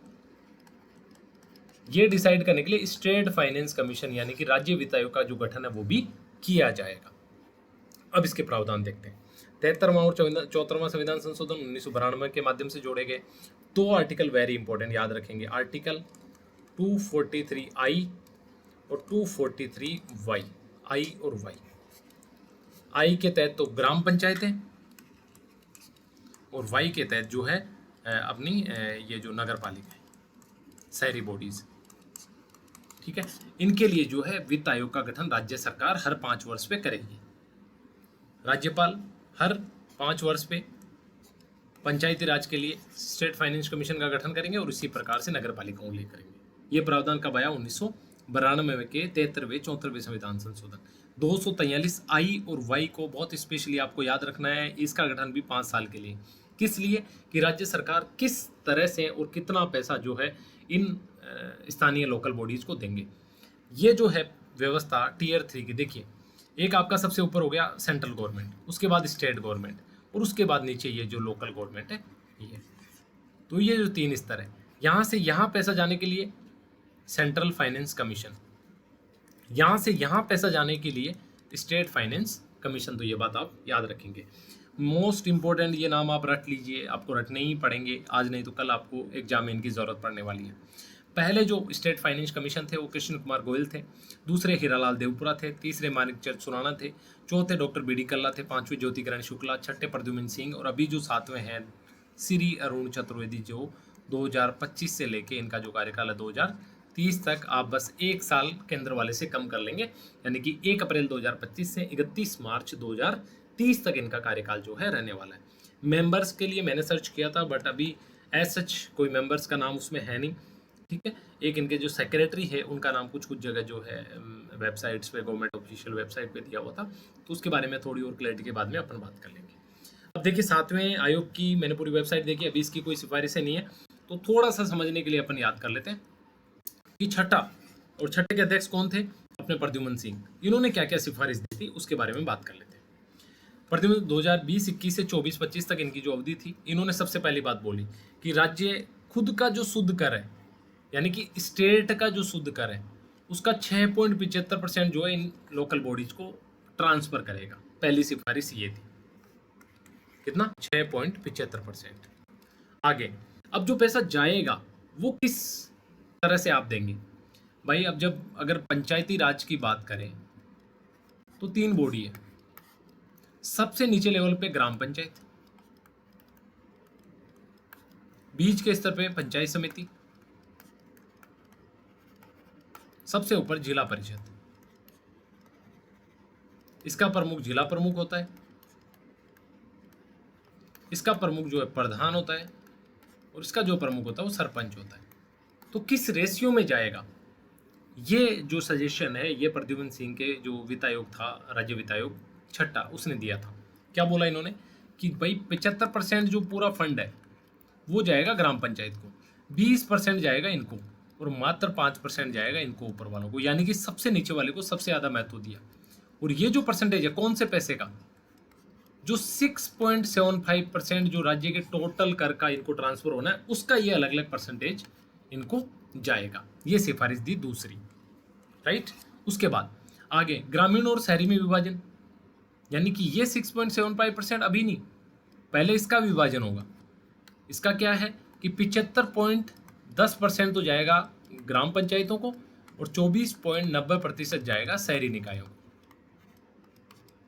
ये डिसाइड करने के लिए स्टेट फाइनेंस कमीशन यानी कि राज्य वित्त आयोग का जो गठन है वो भी किया जाएगा। अब इसके प्रावधान देखते हैं। 73वां और 74वां संविधान संशोधन 1992 के माध्यम से जोड़े गए। 2 आर्टिकल वेरी इंपॉर्टेंट याद रखेंगे, आर्टिकल 243I और 243Y, I और Y। I के तहत तो ग्राम पंचायतें और Y के तहत जो है अपनी ये जो नगर पालिका है, शहरी बॉडीज। ठीक है। इनके लिए जो है वित्त आयोग का गठन राज्य सरकार हर 5 वर्ष पे करेगी। राज्यपाल हर 5 वर्ष पे पंचायती राज के लिए स्टेट फाइनेंस कमीशन का गठन करेंगे और इसी प्रकार से नगर पालिकाओं के लिए करेंगे। ये प्रावधान कब आया? 1992 के 73वें 74वें संविधान संशोधन। 243 आई और वाई को बहुत स्पेशली आपको याद रखना है। इसका गठन भी 5 साल के लिए। किस लिए? कि राज्य सरकार किस तरह से और कितना पैसा जो है इन स्थानीय लोकल बॉडीज को देंगे। ये जो है व्यवस्था टीयर 3 की, देखिए एक आपका सबसे ऊपर हो गया सेंट्रल गवर्नमेंट, उसके बाद स्टेट गवर्नमेंट और उसके बाद नीचे ये जो लोकल गवर्नमेंट है ये। तो ये जो 3 स्तर है, यहाँ से यहाँ पैसा जाने के लिए सेंट्रल फाइनेंस कमीशन, यहाँ से यहाँ पैसा जाने के लिए स्टेट फाइनेंस कमीशन। तो ये बात आप याद रखेंगे। मोस्ट इंपॉर्टेंट ये नाम आप रट लीजिए, आपको रटने ही पड़ेंगे, आज नहीं तो कल आपको एग्जाम में इनकी ज़रूरत पड़ने वाली है। पहले जो स्टेट फाइनेंस कमीशन थे वो कृष्ण कुमार गोयल थे, दूसरे हीरालाल देवपुरा थे, तीसरे मानिकचंद सुराणा थे, चौथे डॉक्टर बी डी कल्ला थे, पांचवें ज्योति किरण शुक्ला, छठे प्रद्युम्न सिंह और अभी जो 7वें हैं श्री अरुण चतुर्वेदी, जो 2025 से लेके इनका जो कार्यकाल है 2030 तक। आप बस 1 साल केंद्र वाले से कम कर लेंगे, यानी कि 1 अप्रैल 2025 से 31 मार्च 2030 तक इनका कार्यकाल जो है रहने वाला है। मेंबर्स के लिए मैंने सर्च किया था बट अभी एज सच कोई मेंबर्स का नाम उसमें है नहीं, ठीक है। एक इनके जो सेक्रेटरी है उनका नाम कुछ जगह जो है वेबसाइट्स पे, गवर्नमेंट ऑफिशियल वेबसाइट पे दिया हुआ था, तो उसके बारे में थोड़ी और क्लैरिटी के बाद में अपन बात कर लेंगे। अब देखिए 7वें आयोग की मैंने पूरी वेबसाइट देखी, अभी इसकी कोई सिफारिशें नहीं है, तो थोड़ा सा समझने के लिए अपन याद कर लेते हैं कि छठा और छठे के अध्यक्ष कौन थे? अपने प्रद्युम्न सिंह। इन्होंने क्या क्या सिफारिश दी थी उसके बारे में बात कर लेते हैं। प्रद्युम्न 2020-21 से 24-25 तक इनकी जो अवधि थी, इन्होंने सबसे पहली बात बोली कि राज्य खुद का जो शुद्ध कर है, यानी कि स्टेट का जो शुद्ध कर है, उसका 6.75% जो है इन लोकल बॉडीज को ट्रांसफर करेगा। पहली सिफारिश ये थी, कितना? 6.75%। आगे अब जो पैसा जाएगा वो किस तरह से आप देंगे भाई? अब जब अगर पंचायती राज की बात करें तो 3 बॉडी है। सबसे नीचे लेवल पे ग्राम पंचायत, बीच के स्तर पे पंचायत समिति, सबसे ऊपर जिला परिषद। इसका प्रमुख जिला प्रमुख होता है, इसका प्रमुख जो है प्रधान होता है और इसका जो प्रमुख होता है वो सरपंच होता है। तो किस रेशियो में जाएगा, ये जो सजेशन है ये प्रद्युम्न सिंह के जो वित्त आयोग था, राज्य वित्त आयोग छठा, उसने दिया था। क्या बोला इन्होंने कि भाई 75% जो पूरा फंड है वो जाएगा ग्राम पंचायत को, 20% जाएगा इनको और मात्र 5% जाएगा इनको ऊपर वालों को, यानी कि सबसे नीचे वाले को सबसे ज़्यादा महत्व दिया। और ये जो परसेंटेज है कौन से पैसे का? जो 6.75% जो राज्य के टोटल कर का इनको ट्रांसफर होना है, उसका ये अलग अलग परसेंटेज इनको जाएगा। ये सिफारिश दी दूसरी, राइट। उसके बाद आगे ग्रामीण और शहरी में विभाजन, यानी कि ये 6.75% अभी नहीं, पहले इसका विभाजन होगा। इसका क्या है कि 75.10% तो जाएगा ग्राम पंचायतों को और 24.90% जाएगा शहरी निकायों को।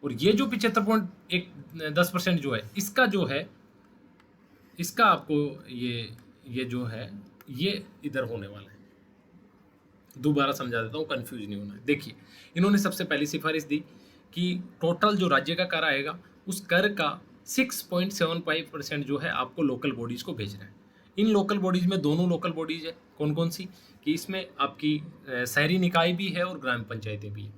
और ये जो 75.10% जो है, इसका जो है, इसका आपको ये जो है ये इधर होने वाला है। दोबारा समझा देता हूँ, कंफ्यूज नहीं होना है। देखिए इन्होंने सबसे पहली सिफारिश दी कि टोटल जो राज्य का कर आएगा उस कर का 6.75% जो है आपको लोकल बॉडीज को भेजना है। इन लोकल बॉडीज में दोनों लोकल बॉडीज है, कौन कौन सी? कि इसमें आपकी शहरी निकाय भी है और ग्राम पंचायतें भी है।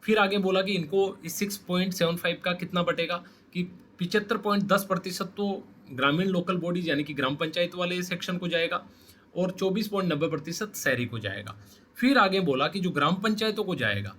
फिर आगे बोला कि इनको इस 6.75 का कितना बटेगा कि 75.10% तो ग्रामीण लोकल बॉडीज यानी कि ग्राम पंचायत वाले सेक्शन को जाएगा और 24.90% शहरी को जाएगा। फिर आगे बोला कि जो ग्राम पंचायतों को जाएगा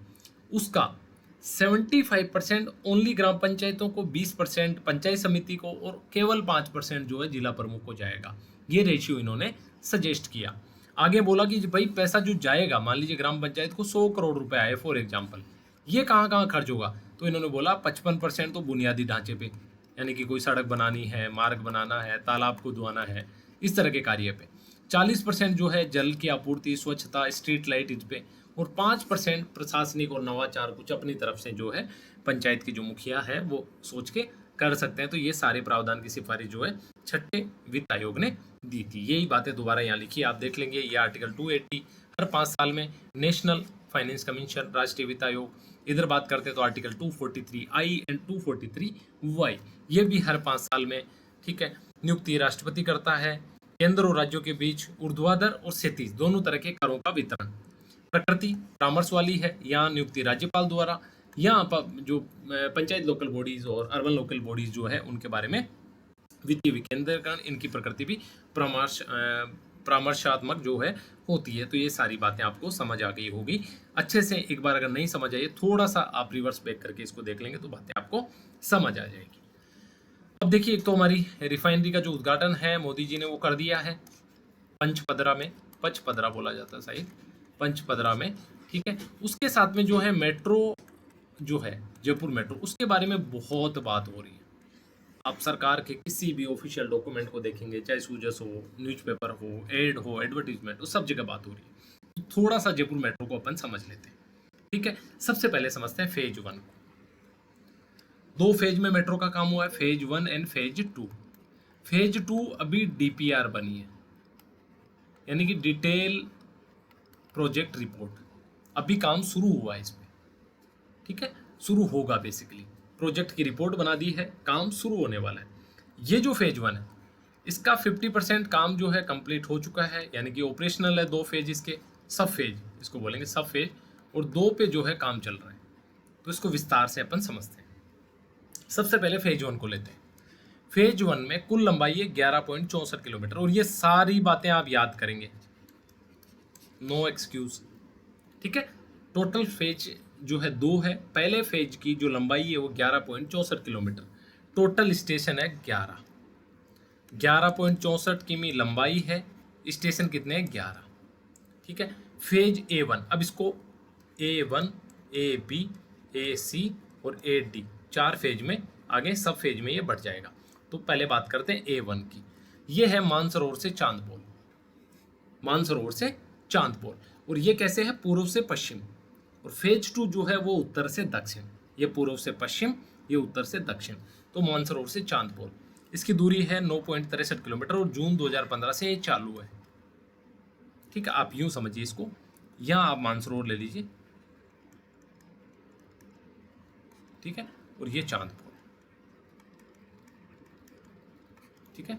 उसका 75% ओनली ग्राम पंचायतों को, 20% पंचायत समिति को और केवल 5% जो है जिला प्रमुख को जाएगा। ये रेशियो इन्होंने सजेस्ट किया। आगे बोला कि भाई पैसा जो जाएगा, मान लीजिए ग्राम पंचायत को 100 करोड़ रुपए आए फॉर एग्जाम्पल, ये कहाँ कहाँ खर्च होगा? तो इन्होंने बोला 55% तो बुनियादी ढांचे पे, यानी कि कोई सड़क बनानी है, मार्ग बनाना है, तालाब को धुआना है, इस तरह के कार्य पे। 40% जो है जल की आपूर्ति, स्वच्छता, स्ट्रीट लाइट इस पे, और 5% प्रशासनिक और नवाचार कुछ अपनी तरफ से जो है पंचायत की जो मुखिया है वो सोच के कर सकते हैं। तो ये सारे प्रावधान की सिफारिश जो है छठे वित्त आयोग ने दी थी। यही बातें दोबारा यहाँ लिखी आप देख लेंगे। ये आर्टिकल 280 हर 5 साल में नेशनल फाइनेंस कमीशन, राष्ट्रीय वित्त आयोग, इधर बात करते हैं तो आर्टिकल 243I एंड 243Y, ये भी हर 5 साल में, ठीक है, नियुक्ति राष्ट्रपति करता है। केंद्र और राज्यों के बीच ऊर्ध्वाधर और क्षैतिज दोनों तरह के करों का वितरण। प्रकृति परामर्श वाली है, यहाँ नियुक्ति राज्यपाल द्वारा, यहाँ पर जो पंचायत लोकल बॉडीज और अर्बन लोकल बॉडीज जो है उनके बारे में वित्तीय विकेंद्रीकरण, इनकी प्रकृति भी परामर्शात्मक जो है होती है। तो ये सारी बातें आपको समझ आ गई होगी अच्छे से। एक बार अगर नहीं समझ आई, थोड़ा सा आप रिवर्स बैक करके इसको देख लेंगे तो बातें आपको समझ आ जाएगी। अब देखिए, एक तो हमारी रिफाइनरी का जो उद्घाटन है मोदी जी ने वो कर दिया है पंचपदरा में, पचपदरा बोला जाता है शायद, पंचपदरा में, ठीक है। उसके साथ में जो है मेट्रो जो है जयपुर मेट्रो, उसके बारे में बहुत बात हो रही है। आप सरकार के किसी भी ऑफिशियल डॉक्यूमेंट को देखेंगे, चाहे सूजस हो, न्यूज़पेपर हो, एड हो, एडवर्टीजमेंट हो, सब जगह बात हो रही है। तो थोड़ा सा जयपुर मेट्रो को अपन समझ लेते हैं, ठीक है। सबसे पहले समझते हैं फेज 1 को। 2 फेज में मेट्रो का काम हुआ है, फेज 1 एंड फेज 2। फेज 2 अभी DPR बनी है, यानी कि डिटेल प्रोजेक्ट रिपोर्ट, अभी काम शुरू हुआ है इसमें, ठीक है, शुरू होगा। बेसिकली प्रोजेक्ट की रिपोर्ट बना दी है, काम शुरू होने वाला है। ये जो फेज 1 है, इसका 50% काम जो है कंप्लीट हो चुका है, यानी कि ऑपरेशनल है। 2 फेज इसके, सब फेज इसको बोलेंगे, सब फेज, और 2 पे जो है काम चल रहा है। तो इसको विस्तार से अपन समझते हैं। सबसे पहले फेज 1 को लेते हैं। फेज 1 में कुल लंबाई है 11.64 किलोमीटर, और ये सारी बातें आप याद करेंगे, नो एक्सक्यूज, ठीक है। टोटल फेज जो है 2 है। पहले फेज की जो लंबाई है वो 11.64 किलोमीटर, टोटल स्टेशन है 11.64 किमी लंबाई है, स्टेशन कितने हैं 11, ठीक है। फेज A1, अब इसको A1, AB, AC और AD 4 फेज में, आगे सब फेज में ये बढ़ जाएगा। तो पहले बात करते हैं A1 की। ये है मानसरोवर से चांदपोल, मानसरोवर से चांदपोल, और ये कैसे है, पूर्व से पश्चिम। और फेज 2 जो है वो उत्तर से दक्षिण, ये पूर्व से पश्चिम, ये उत्तर से दक्षिण। तो मानसरोवर से चांदपोल, इसकी दूरी है 9.63 किलोमीटर, और जून 2015 से ये चालू है, ठीक है। आप यूं समझिए इसको, यहाँ आप मानसरोवर ले लीजिए, ठीक है, और ये चांदपोल, ठीक है।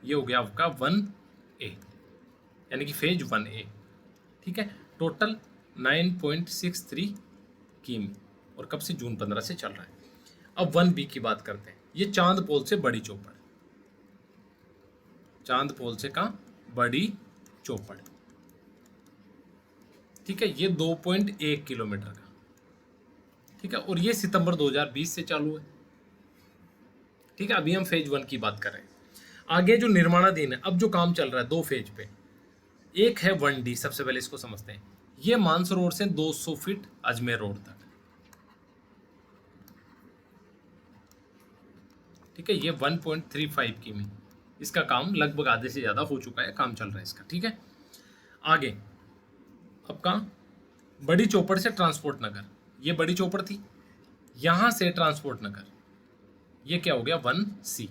ये हो गया आपका 1A, यानी कि फेज 1A, ठीक है। टोटल 9.63 किमी, और कब से, जून 15 से चल रहा है। अब 1B की बात करते हैं। ये चांदपोल से बड़ी चौपड़, चांदपोल से कहाँ, बड़ी चौपड़, ठीक है। ये 2.1 किलोमीटर का, ठीक है, और ये सितंबर 2020 से चालू है, ठीक है। अभी हम फेज 1 की बात कर रहे हैं। आगे जो निर्माणाधीन है, अब जो काम चल रहा है 2 फेज पे, एक है 1D, सबसे पहले इसको समझते हैं। ये मानसरोवर से 200 फीट अजमेर रोड तक, ठीक है। ये 1.35 किमी, इसका काम लगभग आधे से ज़्यादा हो चुका है, काम चल रहा है इसका, ठीक है। आगे अब कहाँ, बड़ी चौपड़ से ट्रांसपोर्ट नगर, ये बड़ी चौपड़ थी, यहाँ से ट्रांसपोर्ट नगर, ये क्या हो गया 1C,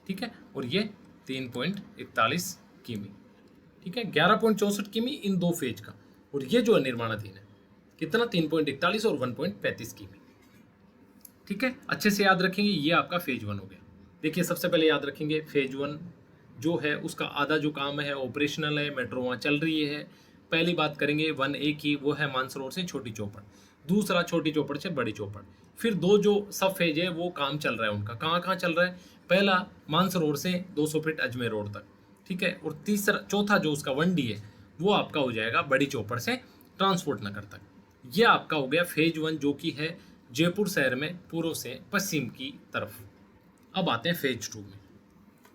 ठीक है। और ये 3.41 किमी, ठीक है। 11.64 किमी इन 2 फेज का, और ये जो है निर्माणाधीन है कितना, 3.41 और 1.35 किमी, ठीक है। अच्छे से याद रखेंगे, ये आपका फेज 1 हो गया। देखिए, सबसे पहले याद रखेंगे फेज 1 जो है उसका आधा जो काम है ऑपरेशनल है, मेट्रो वहाँ चल रही है। पहली बात करेंगे 1A की, वो है मानसरोवर से छोटी चौपड़, दूसरा छोटी चौपड़ से बड़ी चौपड़। फिर 2 जो सब फेज है वो काम चल रहा है उनका, कहाँ कहाँ चल रहा है, पहला मानसरोवर से 200 फीट अजमेर रोड तक, ठीक है। और चौथा जो उसका 1D है वो आपका हो जाएगा बड़ी चौपड़ से ट्रांसपोर्ट नगर तक। ये आपका हो गया फेज 1, जो कि है जयपुर शहर में पूर्व से पश्चिम की तरफ। अब आते हैं फेज 2 में,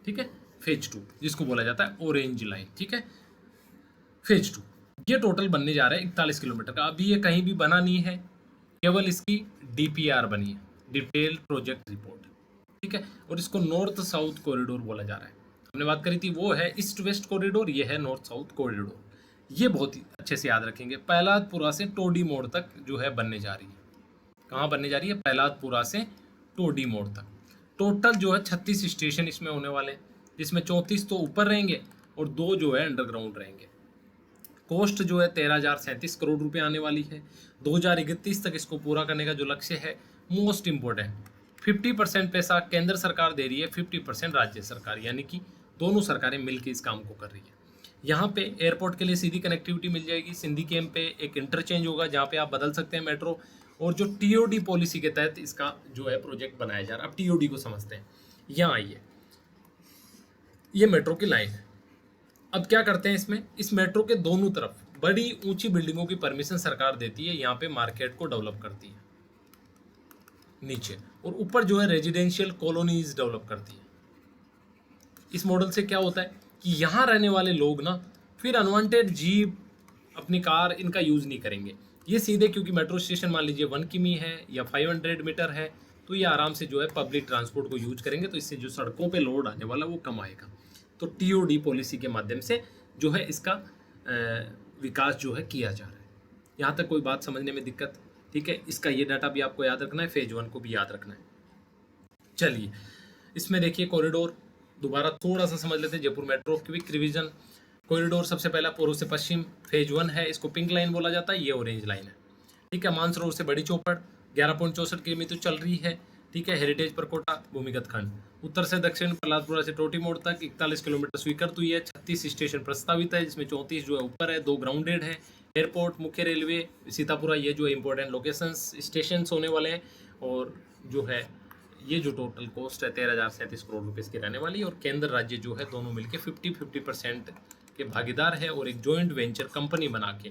ठीक है। फेज 2 जिसको बोला जाता है ऑरेंज लाइन, ठीक है। फेज 2 ये टोटल बनने जा रहा है 41 किलोमीटर का। अभी ये कहीं भी बना नहीं है, केवल इसकी DPR बनी है, डिटेल प्रोजेक्ट रिपोर्ट, ठीक है। और इसको नॉर्थ साउथ कॉरिडोर बोला जा रहा है। हमने बात करी थी वो है ईस्ट वेस्ट कॉरिडोर, ये है नॉर्थ साउथ कॉरिडोर। ये बहुत ही अच्छे से याद रखेंगे। प्रहलादपुरा से टोडी मोड़ तक जो है बनने जा रही है। कहाँ बनने जा रही है, प्रहलादपुरा से टोडी मोड़ तक। टोटल जो है 36 स्टेशन इसमें होने वाले हैं, जिसमें 34 तो ऊपर रहेंगे और 2 जो है अंडरग्राउंड रहेंगे। कॉस्ट जो है 13,037 करोड़ रुपए आने वाली है। 2031 तक इसको पूरा करने का जो लक्ष्य है, मोस्ट इम्पोर्टेंट, 50% पैसा केंद्र सरकार दे रही है, 50% राज्य सरकार, यानी कि दोनों सरकारें मिलकर इस काम को कर रही है। यहाँ पे एयरपोर्ट के लिए सीधी कनेक्टिविटी मिल जाएगी। सिंधी कैंप पे एक इंटरचेंज होगा जहाँ पे आप बदल सकते हैं मेट्रो, और जो टीओडी पॉलिसी के तहत इसका जो है प्रोजेक्ट बनाया जा रहा है। अब टीओडी को समझते हैं। यहाँ आइए, ये मेट्रो की लाइन है। अब क्या करते हैं इसमें, इस मेट्रो के दोनों तरफ बड़ी ऊंची बिल्डिंगों की परमिशन सरकार देती है, यहाँ पे मार्केट को डेवलप करती है नीचे, और ऊपर जो है रेजिडेंशियल कॉलोनीज डेवलप करती है। इस मॉडल से क्या होता है कि यहाँ रहने वाले लोग ना फिर अनवांटेड जीप, अपनी कार, इनका यूज़ नहीं करेंगे। ये सीधे, क्योंकि मेट्रो स्टेशन मान लीजिए 1 किमी है या 500 मीटर है, तो ये आराम से जो है पब्लिक ट्रांसपोर्ट को यूज करेंगे, तो इससे जो सड़कों पे लोड आने वाला वो कम आएगा। तो टीओडी पॉलिसी के माध्यम से जो है इसका विकास जो है किया जा रहा है। यहाँ तक कोई बात समझने में दिक्कत? ठीक है, इसका ये डाटा भी आपको याद रखना है, फेज 1 को भी याद रखना है। चलिए, इसमें देखिए कॉरिडोर दोबारा थोड़ा सा समझ लेते हैं। Jaipur metro quick revision. Corridor सबसे पहला पूर्व से पश्चिम, फेज 1 है, इसको पिंक लाइन बोला जाता है, ये ऑरेंज लाइन है। ठीक है, मानसरोवर से बड़ी चौपड़ 11.64 किलोमीटर चल रही है। ठीक है, हेरिटेज पर कोटा भूमिगत खंड। उत्तर से दक्षिण प्रहलादपुरा से टोटी मोड़ तक 41 किलोमीटर स्वीकृत हुई है। 36 स्टेशन प्रस्तावित है, जिसमें 34 जो है ऊपर है, 2 ग्राउंडेड है। एयरपोर्ट, मुख्य रेलवे सीतापुरा, ये जो है इंपॉर्टेंट लोकेशंस स्टेशन होने वाले हैं। और जो है ये जो टोटल कॉस्ट है 13,037 करोड़ रुपए की रहने वाली है। और केंद्र राज्य जो है दोनों मिलकर 50% के भागीदार है, और एक जॉइंट वेंचर कंपनी बना के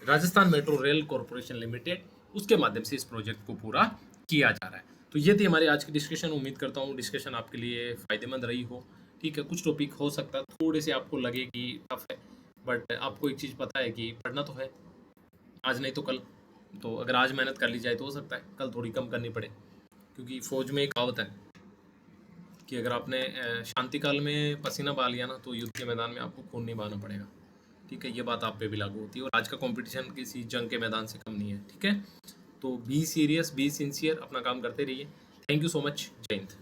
Rajasthan metro rail corporation limited, उसके माध्यम से इस प्रोजेक्ट को पूरा किया जा रहा है। तो ये थी हमारी आज की डिस्कशन। उम्मीद करता हूँ डिस्कशन आपके लिए फ़ायदेमंद रही हो। ठीक है, कुछ टॉपिक हो सकता है थोड़े से आपको लगे कि टफ है, बट आपको एक चीज़ पता है कि पढ़ना तो है, आज नहीं तो कल। तो अगर आज मेहनत कर ली जाए तो हो सकता है कल थोड़ी कम करनी पड़े, क्योंकि फौज में एक कहावत है कि अगर आपने शांति काल में पसीना बहा लिया ना, तो युद्ध के मैदान में आपको खून नहीं बहाना पड़ेगा। ठीक है, ये बात आप पे भी लागू होती है, और आज का कंपटीशन किसी जंग के मैदान से कम नहीं है। ठीक है, तो बी सीरियस, बी सिंसियर, अपना काम करते रहिए। Thank you so much. जय हिंद।